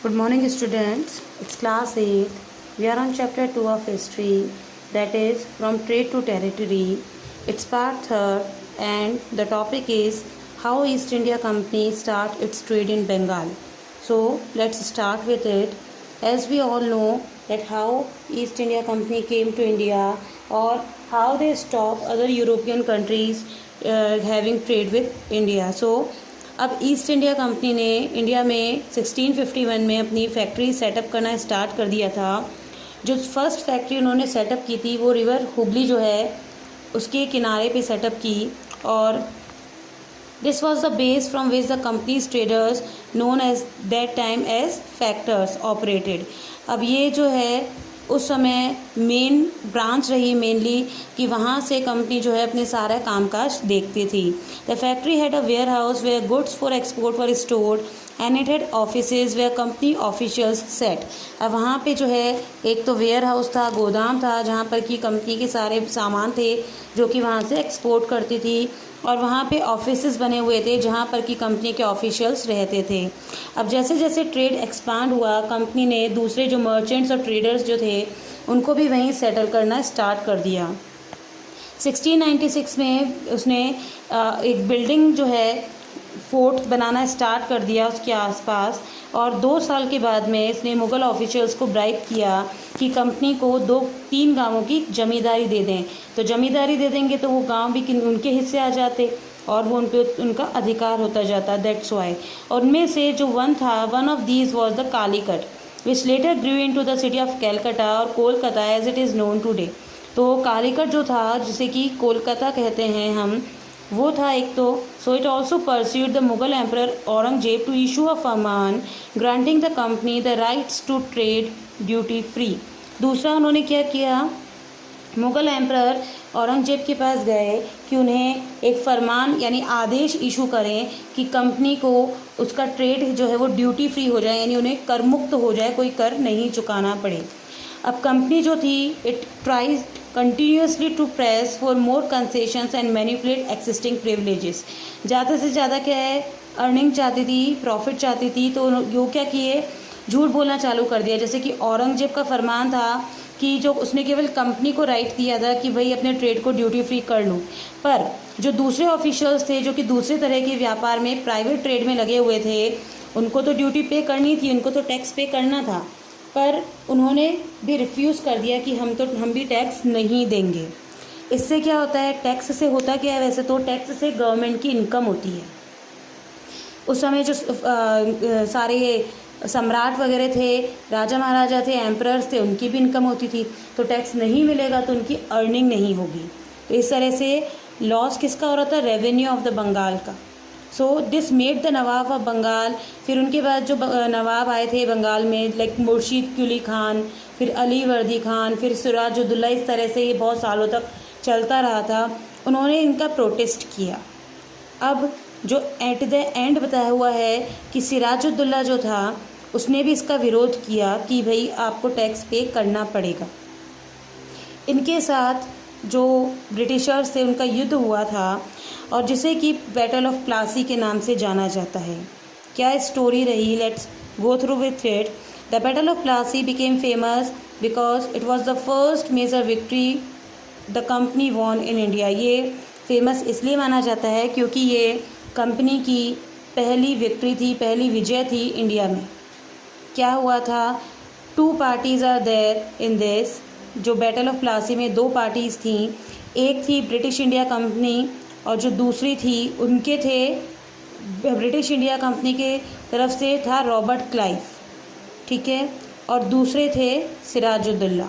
Good morning, students. It's class 8. We are on chapter 2 of history, that is from trade to territory. It's part 3rd, and the topic is how East India Company start its trade in Bengal. So let's start with it. As we all know that how East India Company came to India, or how they stop other European countries having trade with India. So अब east India company ने India में 1651 में अपनी factory setup करना start कर दिया था। जो फर्स्ट फैक्ट्री उन्होंने सेटअप की थी वो रिवर हुगली जो है उसके किनारे पे सेटअप की, और this was the base from which the companies traders known as that time as factors operated. अब ये जो है उस समय मेन ब्रांच रही मेनली कि वहाँ से कंपनी जो है अपने सारा कामकाज देखती थी। The factory had a warehouse where goods for export were stored and it had offices where company officials sat. अब वहाँ पे जो है एक तो वेयर हाउस था, गोदाम था, जहाँ पर कि कंपनी के सारे सामान थे जो कि वहाँ से एक्सपोर्ट करती थी, और वहाँ पे ऑफिसेस बने हुए थे जहाँ पर कि कंपनी के ऑफिशियल्स रहते थे। अब जैसे जैसे ट्रेड एक्सपांड हुआ, कंपनी ने दूसरे जो मर्चेंट्स और ट्रेडर्स जो थे उनको भी वहीं सेटल करना स्टार्ट कर दिया। 1696 में उसने एक बिल्डिंग जो है फोर्ट बनाना स्टार्ट कर दिया उसके आसपास, और 2 साल के बाद में इसने मुग़ल ऑफिशियल्स को ब्राइब किया कि कंपनी को 2-3 गांवों की ज़मींदारी दे दें। तो ज़मींदारी दे देंगे तो वो गांव भी उनके हिस्से आ जाते और वो उन पर उनका अधिकार होता जाता। That's why. और उनमें से जो one of these was the Calicut which later grew into the city सिटी ऑफ कैलकाटा और Kolkata as it is known today. तो कालीकट जो था, जिसे कि कोलकाता कहते हैं हम, वो था एक तो। So it also persuaded the Mughal emperor Aurangzeb to issue a farman granting the company the rights to trade duty free. दूसरा उन्होंने क्या किया, मुगल एम्पर औरंगजेब के पास गए कि उन्हें एक फरमान यानी आदेश इशू करें कि कंपनी को उसका ट्रेड जो है वो ड्यूटी फ्री हो जाए, यानी उन्हें कर मुक्त हो जाए, कोई कर नहीं चुकाना पड़े। अब कंपनी जो थी it tries continuously to press for more concessions and manipulate existing privileges. ज़्यादा से ज़्यादा क्या है, अर्निंग चाहती थी, प्रॉफिट चाहती थी, तो यो क्या किए, झूठ बोलना चालू कर दिया। जैसे कि औरंगजेब का फरमान था कि जो उसने केवल कंपनी को राइट दिया था कि भाई अपने ट्रेड को ड्यूटी फ्री कर लूँ, पर जो दूसरे ऑफिशियल्स थे जो कि दूसरे तरह के व्यापार में प्राइवेट ट्रेड में लगे हुए थे, उनको तो ड्यूटी पे करनी थी, उनको तो टैक्स पे करना था, पर उन्होंने भी रिफ्यूज़ कर दिया कि हम भी टैक्स नहीं देंगे। इससे क्या होता है, टैक्स से होता क्या है, वैसे तो टैक्स से गवर्नमेंट की इनकम होती है। उस समय जो सारे सम्राट वगैरह थे, राजा महाराजा थे, एम्परर्स थे, उनकी भी इनकम होती थी। तो टैक्स नहीं मिलेगा तो उनकी अर्निंग नहीं होगी। तो इस तरह से लॉस किसका हो रहा था, रेवेन्यू ऑफ द बंगाल का। So this made the nawab of Bengal. फिर उनके बाद जो नवाब आए थे बंगाल में, लाइक मुर्शीद कुली खान, फिर अली वर्दी खान, फिर सिराजुद्दौला, इस तरह से ये बहुत सालों तक चलता रहा था। उन्होंने इनका प्रोटेस्ट किया। अब जो एट द एंड बताया हुआ है कि सिराजुद्दौला जो था उसने भी इसका विरोध किया कि भाई आपको टैक्स पे करना पड़ेगा। इनके साथ जो ब्रिटिशर्स थे उनका युद्ध हुआ था, और जिसे कि बैटल ऑफ प्लासी के नाम से जाना जाता है। क्या स्टोरी रही, let's go through with it. The battle of Plassey became famous because it was the first major victory the company won in India. ये फेमस इसलिए माना जाता है क्योंकि ये कंपनी की पहली विक्ट्री थी, पहली विजय थी इंडिया में। क्या हुआ था, 2 parties are there in this. जो बैटल ऑफ प्लासी में 2 पार्टीज़ थी, एक थी ब्रिटिश इंडिया कंपनी और जो दूसरी थी उनके थे ब्रिटिश इंडिया कंपनी के तरफ से था रॉबर्ट क्लाइव, ठीक है, और दूसरे थे सिराजुद्दौला।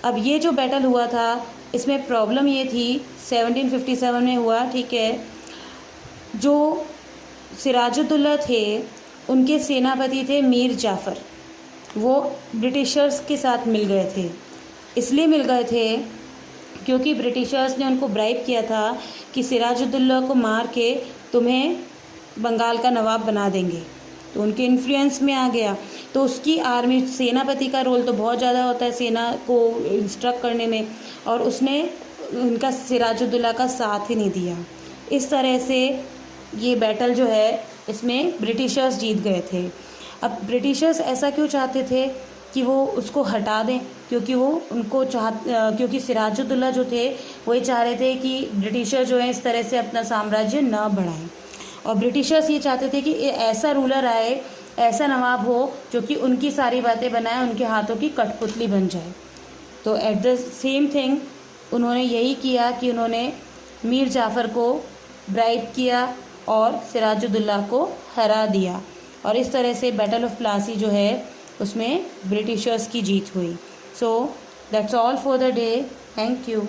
अब ये जो बैटल हुआ था इसमें प्रॉब्लम ये थी, 1757 में हुआ, ठीक है। जो सिराजुद्दौला थे उनके सेनापति थे मीर जाफ़र। वो ब्रिटिशर्स के साथ मिल गए थे, इसलिए मिल गए थे क्योंकि ब्रिटिशर्स ने उनको ब्राइब किया था कि सिराजुद्दौला को मार के तुम्हें बंगाल का नवाब बना देंगे। तो उनके इन्फ्लुएंस में आ गया। तो उसकी आर्मी, सेनापति का रोल तो बहुत ज़्यादा होता है सेना को इंस्ट्रक्ट करने में, और उसने उनका सिराजुद्दौला का साथ ही नहीं दिया। इस तरह से ये बैटल जो है इसमें ब्रिटिशर्स जीत गए थे। अब ब्रिटिशर्स ऐसा क्यों चाहते थे कि वो उसको हटा दें, क्योंकि वो उनको क्योंकि सिराजुद्दौला जो थे वो ये चाह रहे थे कि ब्रिटिशर जो है इस तरह से अपना साम्राज्य न बढ़ाएं, और ब्रिटिशर्स ये चाहते थे कि ऐसा रूलर आए, ऐसा नवाब हो जो कि उनकी सारी बातें बनाए, उनके हाथों की कठपुतली बन जाए। तो एट द सेम थिंग उन्होंने यही किया कि उन्होंने मीर जाफ़र को ब्राइब किया और सिराजुद्दौला को हरा दिया, और इस तरह से बैटल ऑफ प्लासी जो है उसमें ब्रिटिशर्स की जीत हुई। So that's all for the day. Thank you.